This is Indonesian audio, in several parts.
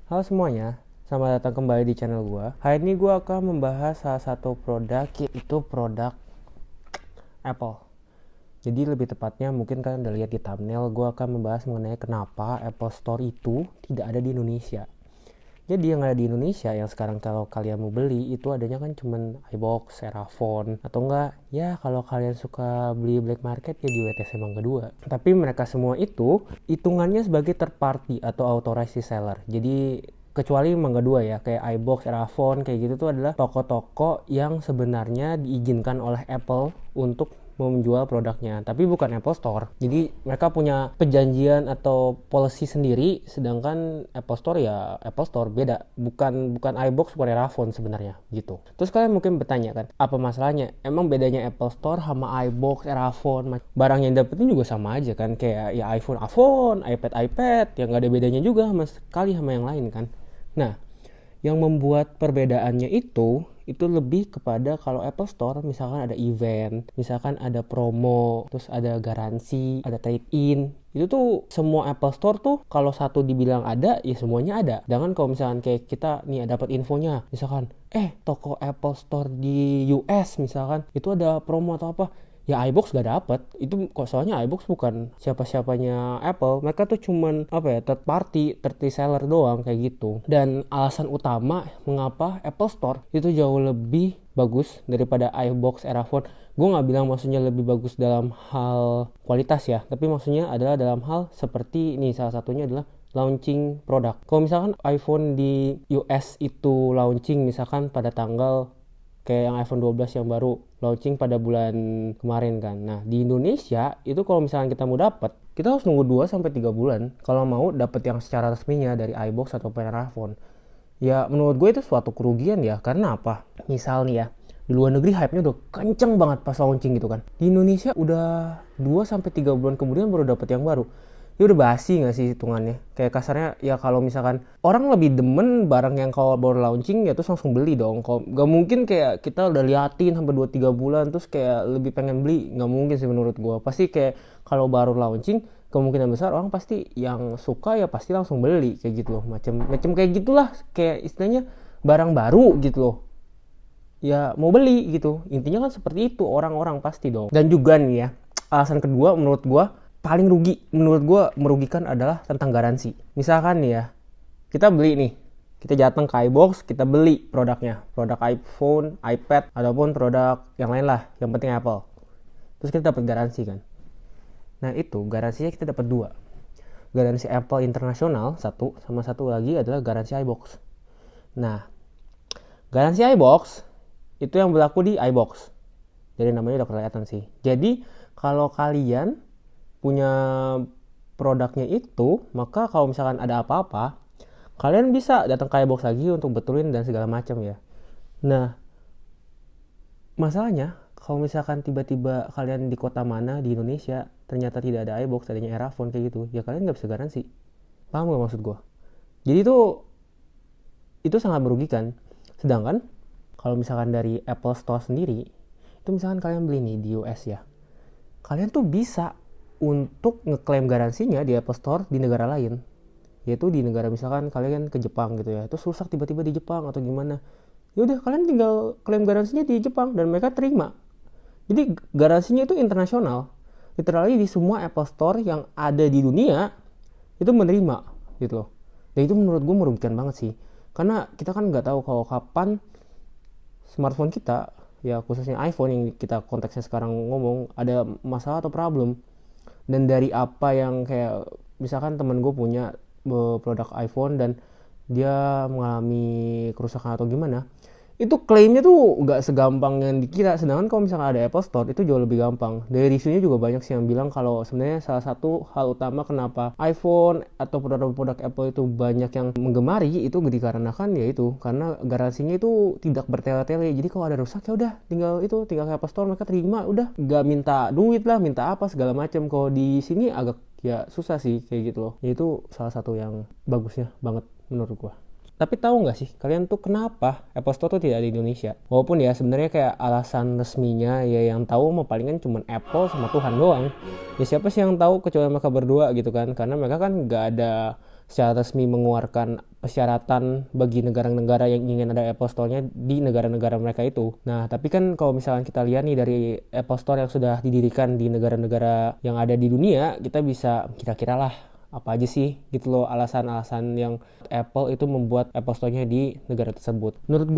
Halo semuanya, selamat datang kembali di channel gua. Hari ini gua akan membahas salah satu produk, yaitu produk Apple. Jadi lebih tepatnya mungkin kalian udah lihat di thumbnail, gua akan membahas mengenai kenapa Apple Store itu tidak ada di Indonesia. Jadi yang ada di Indonesia yang sekarang kalau kalian mau beli itu adanya kan cuman iBox, Erafone, atau enggak ya kalau kalian suka beli black market ya di WTC Mangga 2. Tapi mereka semua itu hitungannya sebagai third party atau authorized reseller. Jadi kecuali Mangga 2 ya, kayak iBox, Erafone kayak gitu tuh adalah toko-toko yang sebenarnya diizinkan oleh Apple untuk menjual produknya, tapi bukan Apple Store. Jadi mereka punya perjanjian atau policy sendiri, sedangkan Apple Store ya Apple Store beda, bukan iBox, bukan Erafone sebenarnya gitu. Terus kalian mungkin bertanya kan, apa masalahnya? Emang bedanya Apple Store sama iBox, Erafone? Barang yang dapetin juga sama aja kan, kayak ya iPhone, iPad, yang nggak ada bedanya juga sama sekali sama yang lain kan. Nah, yang membuat perbedaannya itu lebih kepada kalau Apple Store misalkan ada event, misalkan ada promo, terus ada garansi, ada trade-in. Itu tuh semua Apple Store tuh kalau satu dibilang ada, ya semuanya ada. Sedangkan kalau misalkan kayak kita nih dapat infonya, misalkan toko Apple Store di US misalkan itu ada promo atau apa, ya iBox gak dapet. Itu kok soalnya iBox bukan siapa-siapanya Apple, mereka tuh cuman third party, third reseller doang kayak gitu. Dan alasan utama mengapa Apple Store itu jauh lebih bagus daripada iBox, Erafone, gue gak bilang maksudnya lebih bagus dalam hal kualitas ya, tapi maksudnya adalah dalam hal seperti ini, salah satunya adalah launching produk. Kalau misalkan iPhone di US itu launching misalkan pada tanggal kayak yang iPhone 12 yang baru launching pada bulan kemarin kan. Nah, di Indonesia itu kalau misalnya kita mau dapat, kita harus nunggu 2 sampai 3 bulan kalau mau dapat yang secara resminya dari iBox atau Erafone. Ya, menurut gue itu suatu kerugian ya. Karena apa? Misal nih ya, di luar negeri hype-nya udah kenceng banget pas launching gitu kan. Di Indonesia udah 2 sampai 3 bulan kemudian baru dapat yang baru. Ya udah basi gak sih hitungannya? Kayak kasarnya ya kalau misalkan orang lebih demen barang yang kalau baru launching ya terus langsung beli dong. Kalau gak mungkin kayak kita udah liatin sampai 2-3 bulan terus kayak lebih pengen beli. Gak mungkin sih menurut gue. Pasti kayak kalau baru launching kemungkinan besar orang pasti yang suka ya pasti langsung beli kayak gitu loh. Macem kayak gitulah, kayak istilahnya barang baru gitu loh. Ya mau beli gitu. Intinya kan seperti itu orang-orang pasti dong. Dan juga nih ya, alasan kedua menurut gue paling rugi, menurut gue merugikan adalah tentang garansi. Misalkan nih ya, kita beli nih, kita datang ke iBox, kita beli produknya, produk iPhone, iPad, ataupun produk yang lain lah, yang penting Apple. Terus kita dapat garansi kan. Nah itu garansinya kita dapat 2. Garansi Apple internasional satu, sama satu lagi adalah garansi iBox. Nah, garansi iBox itu yang berlaku di iBox. Jadi namanya udah kelihatan sih. Jadi kalau kalian punya produknya itu, maka kalau misalkan ada apa-apa, kalian bisa datang ke iBox lagi untuk betulin dan segala macam ya. Nah, masalahnya kalau misalkan tiba-tiba kalian di kota mana di Indonesia ternyata tidak ada iBox, adanya Erafone kayak gitu, ya kalian nggak bisa garansi. Paham gak maksud gue? Jadi itu sangat merugikan. Sedangkan kalau misalkan dari Apple Store sendiri, itu misalkan kalian beli nih di US ya, kalian tuh bisa untuk ngeklaim garansinya di Apple Store di negara lain, yaitu di negara misalkan kalian ke Jepang gitu ya, terus rusak tiba-tiba di Jepang atau gimana, ya udah kalian tinggal klaim garansinya di Jepang dan mereka terima. Jadi garansinya itu internasional, literally di semua Apple Store yang ada di dunia itu menerima gitu loh. Dan itu menurut gue merugikan banget sih, karena kita kan nggak tahu kalau kapan smartphone kita, ya khususnya iPhone yang kita konteksnya sekarang ngomong, ada masalah atau problem. Dan dari apa yang kayak misalkan temen gue punya produk iPhone dan dia mengalami kerusakan atau gimana, itu klaimnya tuh gak segampang yang dikira. Sedangkan kalau misalkan ada Apple Store itu jauh lebih gampang. Dari reviewnya juga banyak sih yang bilang kalau sebenarnya salah satu hal utama kenapa iPhone atau produk-produk Apple itu banyak yang menggemari itu dikarenakan ya itu karena garansinya itu tidak bertele-tele. Jadi kalau ada rusak ya udah tinggal ke Apple Store, mereka terima, udah gak minta duit lah, minta apa segala macam. Kalau di sini agak ya susah sih kayak gitu loh. Ya itu salah satu yang bagusnya banget menurut gua. Tapi tahu nggak sih kalian tuh kenapa Apple Store tuh tidak ada di Indonesia? Walaupun ya sebenarnya kayak alasan resminya ya yang tahu mah palingan cuma Apple sama Tuhan doang. Ya siapa sih yang tahu kecuali mereka berdua gitu kan? Karena mereka kan nggak ada secara resmi mengeluarkan persyaratan bagi negara-negara yang ingin ada Apple Store-nya di negara-negara mereka itu. Nah, tapi kan kalau misalkan kita lihat nih dari Apple Store yang sudah didirikan di negara-negara yang ada di dunia, kita bisa kira-kira lah apa aja sih gitu loh alasan-alasan yang Apple itu membuat Apple Store-nya di negara tersebut. Menurut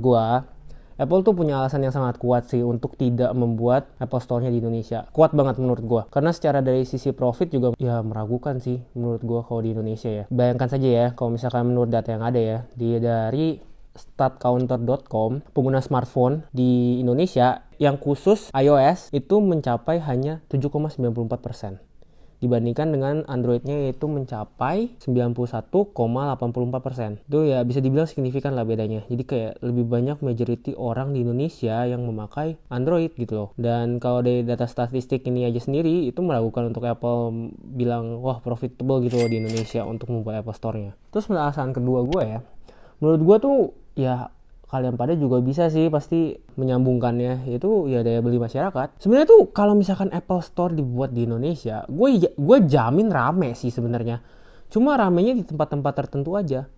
gua Apple tuh punya alasan yang sangat kuat sih untuk tidak membuat Apple Store-nya di Indonesia. Kuat banget menurut gue. Karena secara dari sisi profit juga ya meragukan sih menurut gue kalau di Indonesia ya. Bayangkan saja ya kalau misalkan menurut data yang ada ya. Dari statcounter.com, pengguna smartphone di Indonesia yang khusus iOS itu mencapai hanya 7,94%. Dibandingkan dengan Android-nya yaitu mencapai 91,84%. Itu ya bisa dibilang signifikan lah bedanya. Jadi kayak lebih banyak majority orang di Indonesia yang memakai Android gitu loh. Dan kalau dari data statistik ini aja sendiri, itu meragukan untuk Apple bilang, wah profitable gitu loh di Indonesia untuk membuat Apple Store-nya. Terus alasan kedua gue ya, menurut gue tuh ya kalian pada juga bisa sih pasti menyambungkannya, itu ya daya beli masyarakat. Sebenarnya tuh kalau misalkan Apple Store dibuat di Indonesia, gue jamin rame sih sebenarnya. Cuma ramenya di tempat-tempat tertentu aja.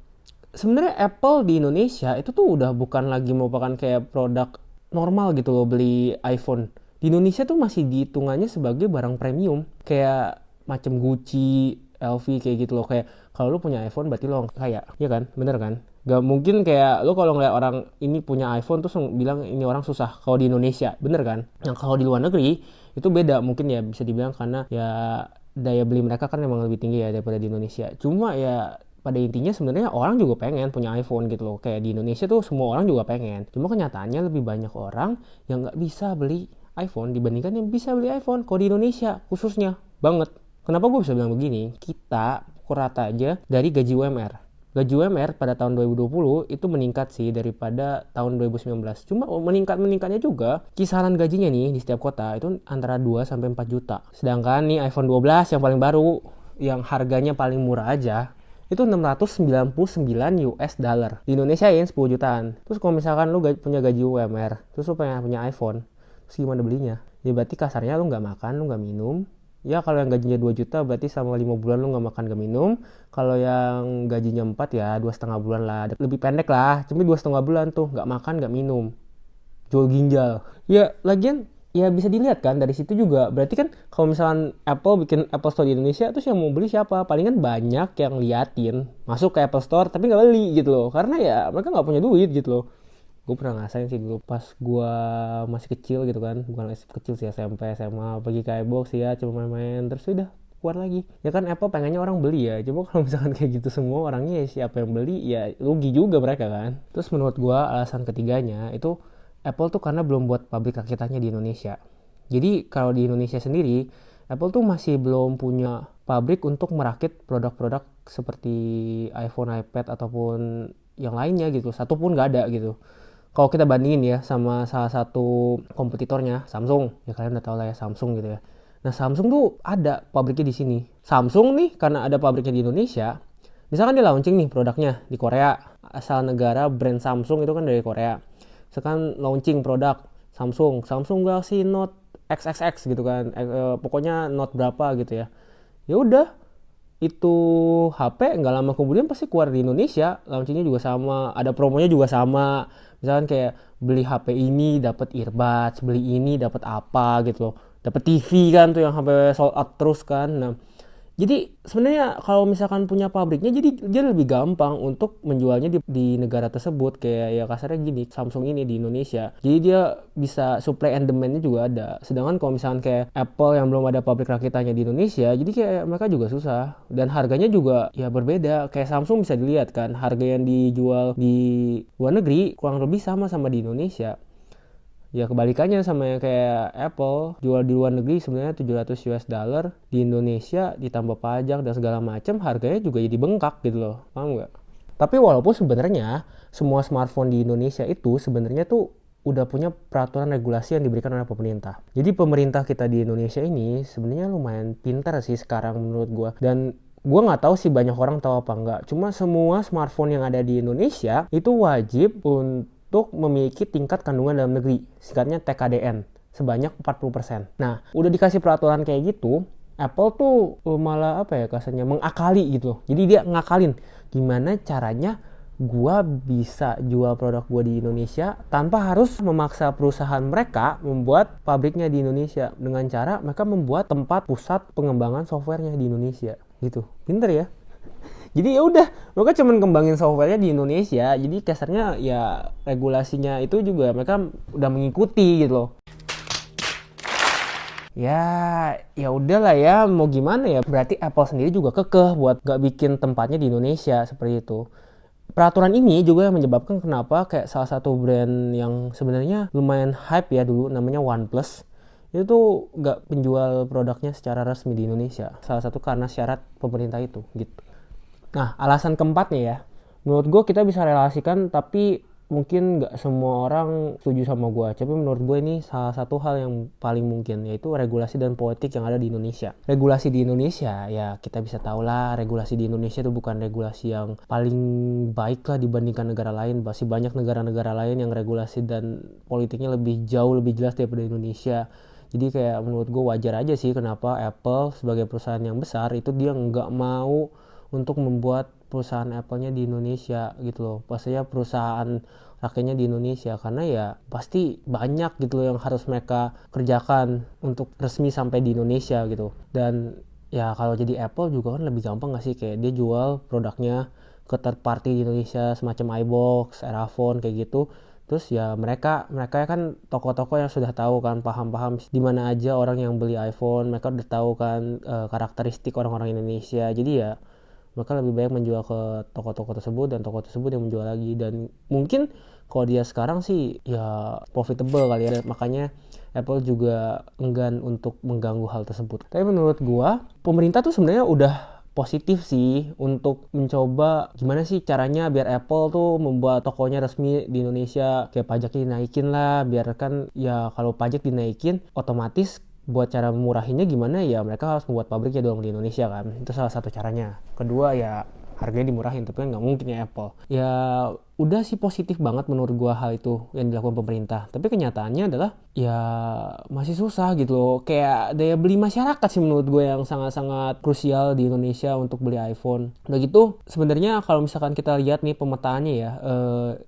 Sebenarnya Apple di Indonesia itu tuh udah bukan lagi merupakan kayak produk normal gitu loh beli iPhone. Di Indonesia tuh masih dihitungannya sebagai barang premium, kayak macam Gucci, LV kayak gitu loh. Kayak kalau lu punya iPhone berarti lo kaya, ya kan? Bener kan? Gak mungkin kayak lu kalau ngeliat orang ini punya iPhone terus bilang ini orang susah kalau di Indonesia, bener kan? Yang kalau di luar negeri itu beda, mungkin ya bisa dibilang karena ya daya beli mereka kan memang lebih tinggi ya daripada di Indonesia. Cuma ya pada intinya sebenarnya orang juga pengen punya iPhone gitu loh. Kayak di Indonesia tuh semua orang juga pengen. Cuma kenyataannya lebih banyak orang yang nggak bisa beli iPhone dibandingkan yang bisa beli iPhone kalau di Indonesia khususnya banget. Kenapa gue bisa bilang begini? Kita pukul rata aja dari gaji UMR. Gaji UMR pada tahun 2020 itu meningkat sih daripada tahun 2019. Cuma meningkatnya juga kisaran gajinya nih di setiap kota itu antara 2 sampai 4 juta. Sedangkan nih iPhone 12 yang paling baru yang harganya paling murah aja itu 699 US dollar. Di Indonesia ya 10 jutaan. Terus kalau misalkan lu punya gaji UMR, terus lu punya iPhone, terus gimana belinya? Ya berarti kasarnya lu nggak makan, lu nggak minum. Ya kalau yang gajinya 2 juta berarti selama 5 bulan lu gak makan gak minum. Kalau yang gajinya 4 ya 2,5 bulan lah. Lebih pendek lah. Cuma 2,5 bulan tuh gak makan gak minum. Jual ginjal. Ya lagian ya bisa dilihat kan dari situ juga. Berarti kan kalau misalkan Apple bikin Apple Store di Indonesia terus yang mau beli siapa? Palingan banyak yang liatin masuk ke Apple Store tapi gak beli gitu loh. Karena ya mereka gak punya duit gitu loh. Gue pernah ngerasain sih dulu pas gue masih kecil gitu kan, bukan masih kecil sih, SMP, SMA, pergi ke iBox ya, cuma main-main, terus udah keluar lagi. Ya kan Apple pengennya orang beli ya, coba kalau misalkan kayak gitu semua orangnya ya siapa yang beli, ya rugi juga mereka kan. Terus menurut gue alasan ketiganya itu Apple tuh karena belum buat pabrik rakitannya di Indonesia. Jadi kalau di Indonesia sendiri, Apple tuh masih belum punya pabrik untuk merakit produk-produk seperti iPhone, iPad, ataupun yang lainnya gitu, satu pun gak ada gitu. Kalau kita bandingin ya sama salah satu kompetitornya Samsung, ya kalian udah tahu lah ya Samsung gitu ya. Nah Samsung tuh ada pabriknya di sini. Samsung nih karena ada pabriknya di Indonesia, misalkan dia launching nih produknya di Korea, asal negara brand Samsung itu kan dari Korea. Misalkan launching produk Samsung Galaxy Note XXX gitu kan, pokoknya Note berapa gitu ya. Ya udah, itu HP nggak lama kemudian pasti keluar di Indonesia, launchingnya juga sama, ada promonya juga sama. Misalkan kayak beli HP ini dapat earbuds, beli ini dapat apa gitu loh, dapat TV kan tuh yang HP sold out terus kan. Nah jadi sebenarnya kalau misalkan punya pabriknya, jadi dia lebih gampang untuk menjualnya di negara tersebut. Kayak ya kasarnya gini, Samsung ini di Indonesia, jadi dia bisa supply and demand-nya juga ada. Sedangkan kalau misalkan kayak Apple yang belum ada pabrik rakitannya di Indonesia, jadi kayak mereka juga susah. Dan harganya juga ya berbeda. Kayak Samsung bisa dilihat kan, harga yang dijual di luar negeri kurang lebih sama di Indonesia. Ya kebalikannya sama yang kayak Apple, jual di luar negeri sebenarnya 700 US dollar, di Indonesia ditambah pajak dan segala macam harganya juga jadi bengkak gitu loh, paham nggak? Tapi walaupun sebenarnya semua smartphone di Indonesia itu sebenarnya tuh udah punya peraturan regulasi yang diberikan oleh pemerintah. Jadi pemerintah kita di Indonesia ini sebenarnya lumayan pintar sih sekarang menurut gue. Dan gue nggak tahu sih banyak orang tahu apa enggak. Cuma semua smartphone yang ada di Indonesia itu wajib untuk memiliki tingkat kandungan dalam negeri, singkatnya TKDN, sebanyak 40%. Nah, udah dikasih peraturan kayak gitu, Apple tuh malah apa ya kasarnya mengakali gitu loh. Jadi dia ngakalin gimana caranya gua bisa jual produk gua di Indonesia tanpa harus memaksa perusahaan mereka membuat pabriknya di Indonesia, dengan cara mereka membuat tempat pusat pengembangan softwarenya di Indonesia gitu. Pinter ya. Jadi ya udah, mereka cuma kembangin softwarenya di Indonesia. Jadi kasarnya ya regulasinya itu juga mereka udah mengikuti gitu loh. Ya udahlah ya, mau gimana ya. Berarti Apple sendiri juga kekeh buat gak bikin tempatnya di Indonesia seperti itu. Peraturan ini juga yang menyebabkan kenapa kayak salah satu brand yang sebenarnya lumayan hype ya dulu, namanya OnePlus, itu tuh gak penjual produknya secara resmi di Indonesia. Salah satu karena syarat pemerintah itu gitu. Nah, alasan keempatnya ya, menurut gue kita bisa relasikan, tapi mungkin nggak semua orang setuju sama gue. Tapi menurut gue ini salah satu hal yang paling mungkin, yaitu regulasi dan politik yang ada di Indonesia. Regulasi di Indonesia, ya kita bisa tahu lah, regulasi di Indonesia itu bukan regulasi yang paling baik lah dibandingkan negara lain. Masih banyak negara-negara lain yang regulasi dan politiknya jauh lebih jelas daripada Indonesia. Jadi kayak menurut gue wajar aja sih kenapa Apple sebagai perusahaan yang besar itu dia nggak mau untuk membuat perusahaan Apple-nya di Indonesia gitu loh. Pastinya perusahaan rakyatnya di Indonesia, karena ya pasti banyak gitu loh yang harus mereka kerjakan untuk resmi sampai di Indonesia gitu. Dan ya kalau jadi Apple juga kan lebih gampang gak sih, kayak dia jual produknya ke third party di Indonesia semacam iBox, Erafone kayak gitu. Terus ya mereka kan toko-toko yang sudah tahu kan, paham di mana aja orang yang beli iPhone, mereka udah tahu kan karakteristik orang-orang Indonesia. Jadi ya mereka lebih baik menjual ke toko-toko tersebut, dan toko tersebut yang menjual lagi. Dan mungkin kalau dia sekarang sih ya profitable kali ya, makanya Apple juga enggan untuk mengganggu hal tersebut. Tapi menurut gua pemerintah tuh sebenarnya udah positif sih untuk mencoba gimana sih caranya biar Apple tuh membuat tokonya resmi di Indonesia, kayak pajaknya dinaikin lah, biar kan ya kalau pajak dinaikin otomatis buat cara memurahinnya gimana ya, mereka harus membuat pabriknya dong di Indonesia kan. Itu salah satu caranya. Kedua ya harganya dimurahin, tapi kan nggak mungkin ya Apple. Ya udah sih positif banget menurut gua hal itu yang dilakukan pemerintah. Tapi kenyataannya adalah ya masih susah gitu loh. Kayak daya beli masyarakat sih menurut gue yang sangat-sangat krusial di Indonesia untuk beli iPhone. Udah gitu sebenarnya kalau misalkan kita lihat nih pemetaannya ya,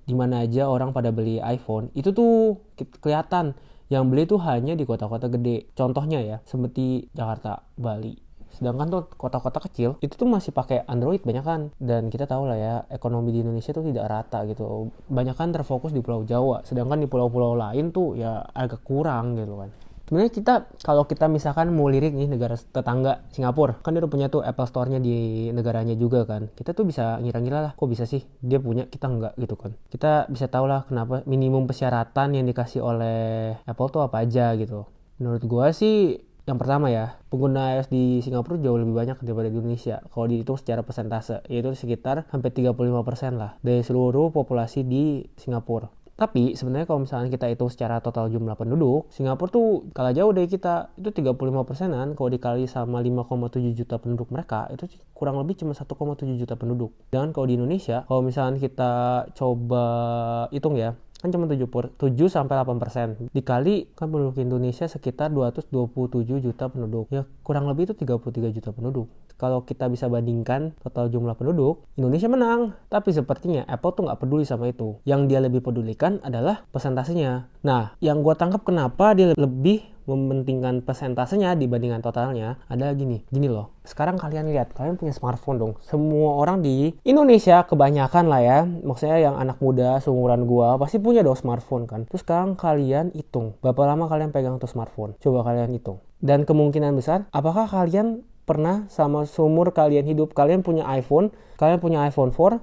di mana aja orang pada beli iPhone, itu tuh kelihatan yang beli tuh hanya di kota-kota gede. Contohnya ya, seperti Jakarta, Bali. Sedangkan tuh kota-kota kecil itu tuh masih pakai Android banyak kan. Dan kita tahu lah ya, ekonomi di Indonesia tuh tidak rata gitu. Banyak kan terfokus di Pulau Jawa, sedangkan di pulau-pulau lain tuh ya agak kurang gitu kan. Sebenarnya kalau kita misalkan mau lirik nih negara tetangga Singapura, kan dia udah punya tuh Apple Store-nya di negaranya juga kan. Kita tuh bisa ngira-ngira lah, kok bisa sih dia punya, kita enggak gitu kan. Kita bisa tahu lah kenapa minimum persyaratan yang dikasih oleh Apple tuh apa aja gitu. Menurut gua sih yang pertama ya, pengguna iOS di Singapura jauh lebih banyak daripada di Indonesia kalau dihitung secara persentase, yaitu sekitar hampir 35% lah dari seluruh populasi di Singapura. Tapi sebenarnya kalau misalnya kita hitung secara total jumlah penduduk, Singapura tuh kalah jauh dari kita. Itu 35%-an kalau dikali sama 5,7 juta penduduk mereka, itu kurang lebih cuma 1,7 juta penduduk. Dan kalau di Indonesia, kalau misalnya kita coba hitung ya, kan cuma 7-8% dikali kan penduduk Indonesia sekitar 227 juta penduduk, ya kurang lebih itu 33 juta penduduk. Kalau kita bisa bandingkan total jumlah penduduk, Indonesia menang. Tapi sepertinya Apple tuh nggak peduli sama itu. Yang dia lebih pedulikan adalah persentasenya. Nah, yang gue tangkap kenapa dia lebih mementingkan persentasenya dibandingkan totalnya adalah gini loh. Sekarang kalian lihat, kalian punya smartphone dong. Semua orang di Indonesia kebanyakan lah ya, maksudnya yang anak muda seumuran gua pasti punya dong smartphone kan. Terus sekarang kalian hitung berapa lama kalian pegang tuh smartphone. Coba kalian hitung. Dan kemungkinan besar, apakah kalian pernah sama seumur kalian hidup kalian punya iPhone 4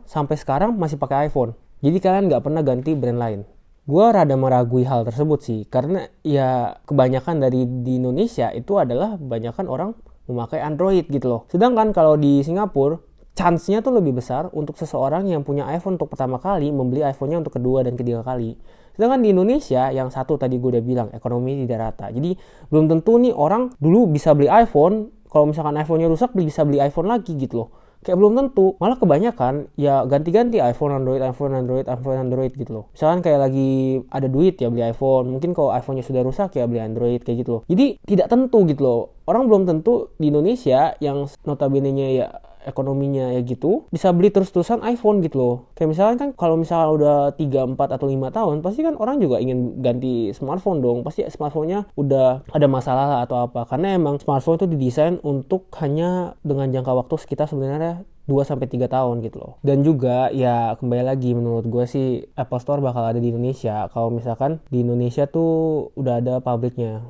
sampai sekarang masih pakai iPhone? Jadi kalian nggak pernah ganti brand lain. Gue rada meragui hal tersebut sih, karena ya kebanyakan di Indonesia itu adalah kebanyakan orang memakai Android gitu loh. Sedangkan kalau di Singapura, chance-nya tuh lebih besar untuk seseorang yang punya iPhone untuk pertama kali membeli iPhone-nya untuk kedua dan ketiga kali. Sedangkan di Indonesia, yang satu tadi gue udah bilang, ekonomi tidak rata. Jadi belum tentu nih orang dulu bisa beli iPhone, kalau misalkan iPhone-nya rusak bisa beli iPhone lagi gitu loh. Kayak belum tentu, malah kebanyakan ya ganti-ganti iPhone Android gitu loh. Misalkan kayak lagi ada duit ya beli iPhone, mungkin kalau iPhone-nya sudah rusak ya beli Android kayak gitu loh. Jadi tidak tentu gitu loh. Orang belum tentu di Indonesia yang notabene-nya ya ekonominya ya gitu bisa beli terus-terusan iPhone gitu loh. Kayak misalkan kan kalau misalkan udah 3, 4 atau 5 tahun pasti kan orang juga ingin ganti smartphone dong. Pasti smartphone-nya udah ada masalah lah atau apa. Karena emang smartphone itu didesain untuk hanya dengan jangka waktu sekitar sebenarnya 2-3 tahun gitu loh. Dan juga ya kembali lagi menurut gue sih Apple Store bakal ada di Indonesia kalau misalkan di Indonesia tuh udah ada pabriknya.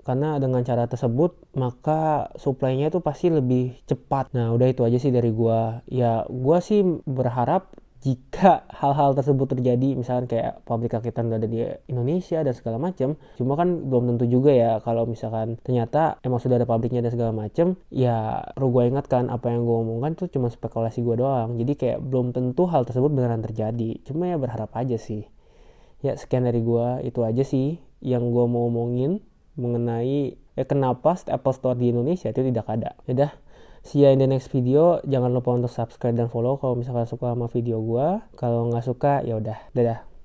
Karena dengan cara tersebut maka supply-nya itu pasti lebih cepat. Nah udah itu aja sih dari gua. Ya gua sih berharap jika hal-hal tersebut terjadi, misalkan kayak pabrik rakitan udah ada di Indonesia dan segala macam, cuma kan belum tentu juga ya kalau misalkan ternyata emang sudah ada pabriknya dan segala macam, ya perlu gue ingatkan apa yang gue omongkan itu cuma spekulasi gue doang. Jadi kayak belum tentu hal tersebut beneran terjadi. Cuma ya berharap aja sih. Ya sekian dari gue, itu aja sih yang gue mau omongin mengenai kenapa Apple Store di Indonesia itu tidak ada. Yaudah, see ya in the next video. Jangan lupa untuk subscribe dan follow kalau misalkan suka sama video gue. Kalau nggak suka, ya udah, dadah.